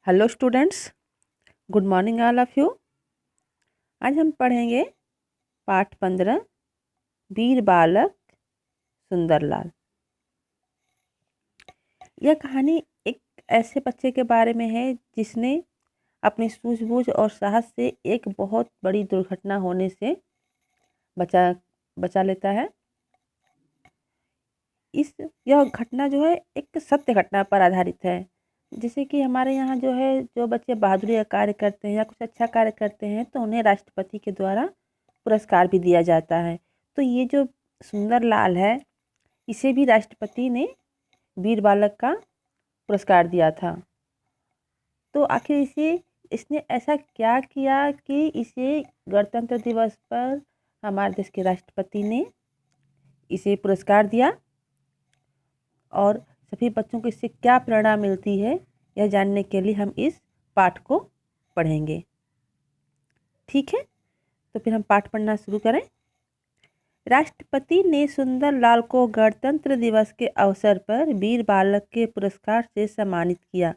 Hello students, good morning all of you. आज हम पढ़ेंगे पाठ 15 वीर बालक सुंदरलाल। यह कहानी एक ऐसे बच्चे के बारे में है जिसने अपनी सूझबूझ और साहस से एक बहुत बड़ी दुर्घटना होने से बचा बचा लेता है। यह घटना जो है एक सत्य घटना पर आधारित है। जैसे कि हमारे यहाँ जो बच्चे बहादुरी का कार्य करते हैं या कुछ अच्छा कार्य करते हैं तो उन्हें राष्ट्रपति के द्वारा पुरस्कार भी दिया जाता है। तो ये जो सुंदरलाल है, इसे भी राष्ट्रपति ने वीर बालक का पुरस्कार दिया था। तो आखिर इसने ऐसा क्या किया कि इसे गणतंत्र दिवस पर हमारे देश के राष्ट्रपति ने इसे पुरस्कार दिया, और सभी बच्चों को इससे क्या प्रेरणा मिलती है यह जानने के लिए हम इस पाठ को पढ़ेंगे। ठीक है, तो फिर हम पाठ पढ़ना शुरू करें। राष्ट्रपति ने सुंदरलाल को गणतंत्र दिवस के अवसर पर वीर बालक के पुरस्कार से सम्मानित किया।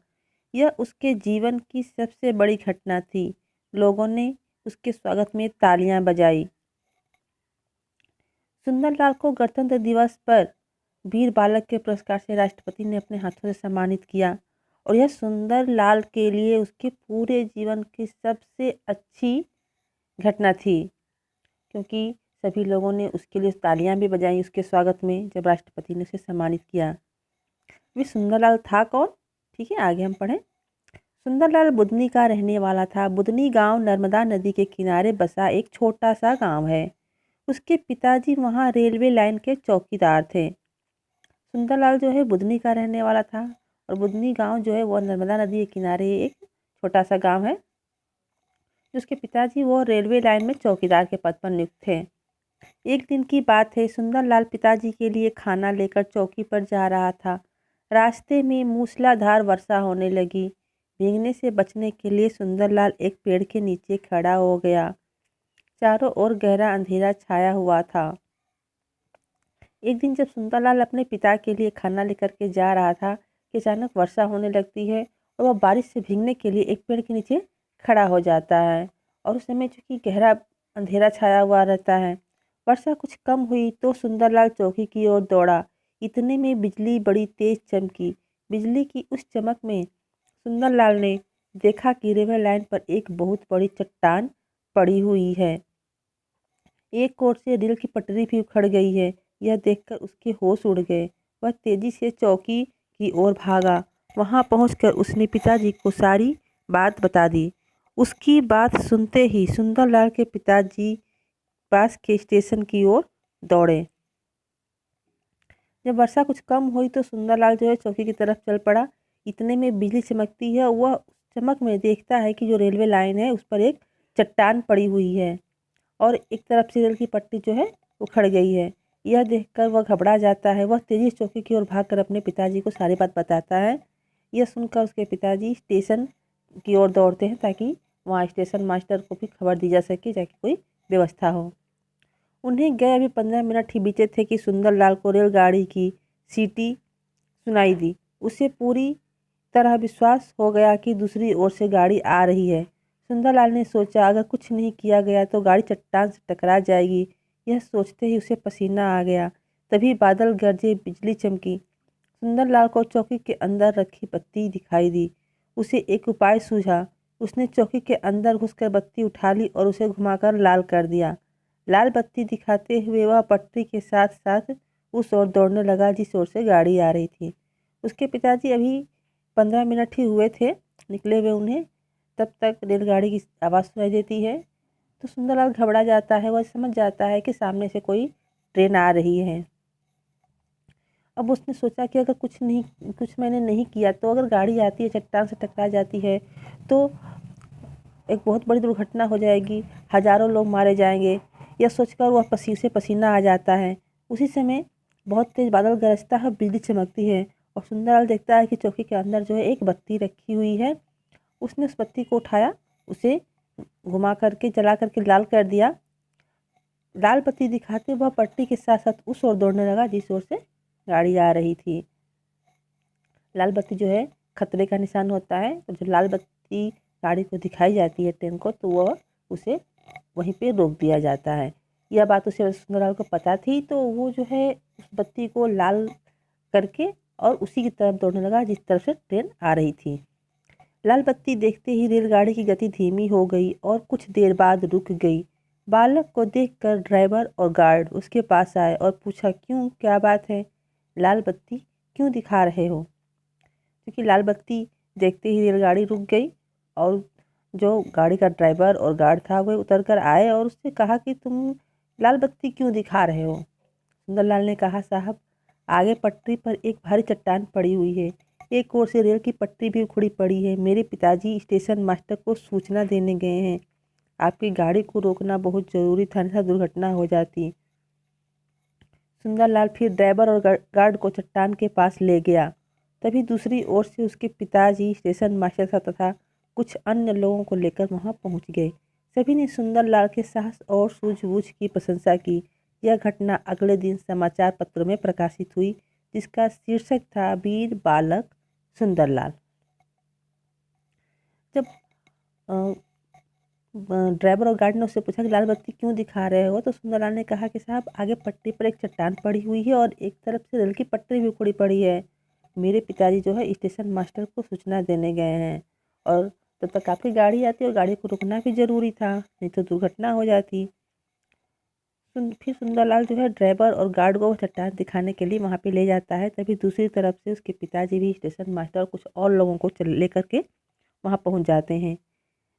यह उसके जीवन की सबसे बड़ी घटना थी। लोगों ने उसके स्वागत में तालियां बजाई। सुंदरलाल को गणतंत्र दिवस पर वीर बालक के पुरस्कार से राष्ट्रपति ने अपने हाथों से सम्मानित किया, और यह सुंदरलाल के लिए उसके पूरे जीवन की सबसे अच्छी घटना थी, क्योंकि सभी लोगों ने उसके लिए तालियां भी बजाई उसके स्वागत में जब राष्ट्रपति ने उसे सम्मानित किया। वे सुंदरलाल था कौन? ठीक है, आगे हम पढ़ें। सुंदरलाल बुदनी का रहने वाला था। बुदनी गांव नर्मदा नदी के किनारे बसा एक छोटा सा गांव है। उसके पिताजी वहां रेलवे लाइन के चौकीदार थे। सुंदरलाल जो है बुदनी का रहने वाला था, और बुदनी गांव जो है वो नर्मदा नदी के किनारे एक छोटा सा गांव है। उसके पिताजी वो रेलवे लाइन में चौकीदार के पद पर नियुक्त थे। एक दिन की बात है, सुंदरलाल पिताजी के लिए खाना लेकर चौकी पर जा रहा था। रास्ते में मूसलाधार वर्षा होने लगी। भीगने से बचने के लिए सुंदरलाल एक पेड़ के नीचे खड़ा हो गया। चारों ओर गहरा अंधेरा छाया हुआ था। एक दिन जब सुंदरलाल अपने पिता के लिए खाना लेकर के जा रहा था कि अचानक वर्षा होने लगती है, और वह बारिश से भीगने के लिए एक पेड़ के नीचे खड़ा हो जाता है। और उस समय चूँकि गहरा अंधेरा छाया हुआ रहता है, वर्षा कुछ कम हुई तो सुंदरलाल चौकी की ओर दौड़ा। इतने में बिजली बड़ी तेज चमकी। बिजली की उस चमक में सुंदरलाल ने देखा कि रेलवे लाइन पर एक बहुत बड़ी चट्टान पड़ी हुई है। एक ओर से रेल की पटरी भी उखड़ गई है। यह देखकर उसके होश उड़ गए। वह तेजी से चौकी की ओर भागा। वहां पहुंचकर उसने पिताजी को सारी बात बता दी। उसकी बात सुनते ही सुंदरलाल के पिताजी पास के स्टेशन की ओर दौड़े। जब वर्षा कुछ कम हुई तो सुंदरलाल जो है चौकी की तरफ चल पड़ा। इतने में बिजली चमकती है। वह चमक में देखता है कि जो रेलवे लाइन है उस पर एक चट्टान पड़ी हुई है, और एक तरफ से रेल की पट्टी जो है उखड़ गई है। यह देखकर वह घबरा जाता है। वह तेजी से चौकी की ओर भागकर अपने पिताजी को सारी बात बताता है। यह सुनकर उसके पिताजी स्टेशन की ओर दौड़ते हैं ताकि वहाँ स्टेशन मास्टर को भी खबर दी जा सके, ताकि कोई व्यवस्था हो। उन्हें गए अभी 15 मिनट ही बीते थे कि सुंदरलाल को रेलगाड़ी की सीटी सुनाई दी। उसे पूरी तरह विश्वास हो गया कि दूसरी ओर से गाड़ी आ रही है। सुंदरलाल ने सोचा, अगर कुछ नहीं किया गया तो गाड़ी चट्टान से टकरा जाएगी। यह सोचते ही उसे पसीना आ गया। तभी बादल गरजे, बिजली चमकी। सुंदरलाल को चौकी के अंदर रखी बत्ती दिखाई दी। उसे एक उपाय सूझा। उसने चौकी के अंदर घुसकर बत्ती उठा ली और उसे घुमाकर लाल कर दिया। लाल बत्ती दिखाते हुए वह पटरी के साथ साथ उस ओर दौड़ने लगा जिस ओर से गाड़ी आ रही थी। उसके पिताजी अभी 15 मिनट ही हुए थे निकले हुए उन्हें, तब तक रेलगाड़ी की आवाज़ सुनाई देती है। तो सुंदरलाल घबरा जाता है। वह समझ जाता है कि सामने से कोई ट्रेन आ रही है। अब उसने सोचा कि अगर कुछ मैंने नहीं किया तो अगर गाड़ी आती है चट्टान से टकरा जाती है तो एक बहुत बड़ी दुर्घटना हो जाएगी, हजारों लोग मारे जाएंगे। यह सोचकर वह पसीने पसीना आ जाता है। उसी समय बहुत तेज बादल गरजता है, बिजली चमकती है, और सुंदरलाल देखता है कि चौकी के अंदर जो है एक बत्ती रखी हुई है। उसने उस बत्ती को उठाया, उसे घुमा करके जला करके लाल कर दिया। लाल बत्ती दिखाते वह पट्टी के साथ साथ उस ओर दौड़ने लगा जिस ओर से गाड़ी आ रही थी। लाल बत्ती जो है खतरे का निशान होता है, तो जो लाल बत्ती गाड़ी को दिखाई जाती है ट्रेन को, तो वह उसे वहीं पे रोक दिया जाता है। यह बात उसे सुंदरलाल को पता थी, तो वो जो है उस बत्ती को लाल करके और उसी की तरफ दौड़ने लगा जिस तरफ से ट्रेन आ रही थी। लाल बत्ती देखते ही रेलगाड़ी की गति धीमी हो गई और कुछ देर बाद रुक गई। बालक को देखकर ड्राइवर और गार्ड उसके पास आए और पूछा, क्यों, क्या बात है? लाल बत्ती क्यों दिखा रहे हो? क्योंकि लाल बत्ती देखते ही रेलगाड़ी रुक गई और जो गाड़ी का ड्राइवर और गार्ड था वह उतर कर आए और उससे कहा कि तुम लाल बत्ती क्यों दिखा रहे हो? सुंदरलाल ने कहा, साहब, आगे पटरी पर एक भारी चट्टान पड़ी हुई है, एक ओर से रेल की पटरी भी उखड़ी पड़ी है। मेरे पिताजी स्टेशन मास्टर को सूचना देने गए हैं। आपकी गाड़ी को रोकना बहुत ज़रूरी था, अन्यथा दुर्घटना हो जाती। सुंदरलाल फिर ड्राइवर और गार्ड को चट्टान के पास ले गया। तभी दूसरी ओर से उसके पिताजी, स्टेशन मास्टर तथा कुछ अन्य लोगों को लेकर वहां पहुंच गए। सभी ने सुंदरलाल के साहस और सूझबूझ की प्रशंसा की। यह घटना अगले दिन समाचार पत्रों में प्रकाशित हुई, जिसका शीर्षक था, वीर बालक सुंदरलाल। जब ड्राइवर और गार्ड ने उससे पूछा कि लाल बत्ती क्यों दिखा रहे हो, तो सुंदरलाल ने कहा कि साहब, आगे पट्टी पर एक चट्टान पड़ी हुई है और एक तरफ से रेल की पटरी भी उखड़ी पड़ी है। मेरे पिताजी जो है स्टेशन मास्टर को सूचना देने गए हैं और तब तक आपकी गाड़ी आती और गाड़ी को रुकना भी ज़रूरी था, नहीं तो दुर्घटना हो जाती। फिर सुंदरलाल जो है ड्राइवर और गार्ड को चट्टान दिखाने के लिए वहाँ पे ले जाता है। तभी दूसरी तरफ से उसके पिताजी भी, स्टेशन मास्टर और कुछ और लोगों को लेकर के वहाँ पहुँच जाते हैं।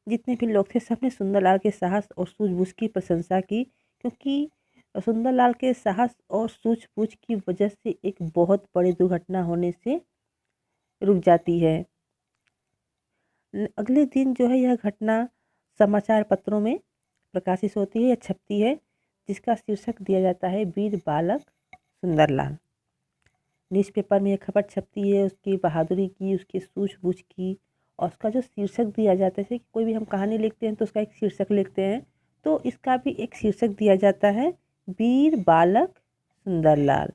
जितने भी लोग थे सबने सुंदरलाल के साहस और सूझबूझ की प्रशंसा की, क्योंकि सुंदरलाल के साहस और सूझबूझ की वजह से एक बहुत बड़ी दुर्घटना होने से रुक जाती है। अगले दिन जो है यह घटना समाचार पत्रों में प्रकाशित होती है या छपती है, जिसका शीर्षक दिया जाता है, वीर बालक सुंदरलाल। न्यूज़पेपर में यह खबर छपती है उसकी बहादुरी की, उसकी सूझबूझ की, और उसका जो शीर्षक दिया जाता है, जैसे कि कोई भी हम कहानी लिखते हैं तो उसका एक शीर्षक लिखते हैं, तो इसका भी एक शीर्षक दिया जाता है, वीर बालक सुंदरलाल।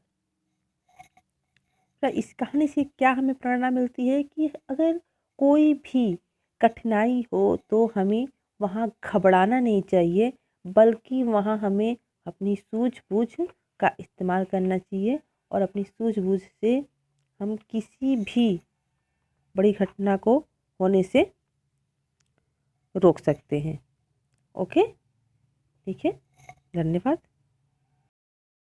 तो इस कहानी से क्या हमें प्रेरणा मिलती है कि अगर कोई भी कठिनाई हो तो हमें वहाँ घबराना नहीं चाहिए, बल्कि वहाँ हमें अपनी सूझबूझ का इस्तेमाल करना चाहिए और अपनी सूझबूझ से हम किसी भी बड़ी घटना को होने से रोक सकते हैं। ओके, ठीक है, धन्यवाद।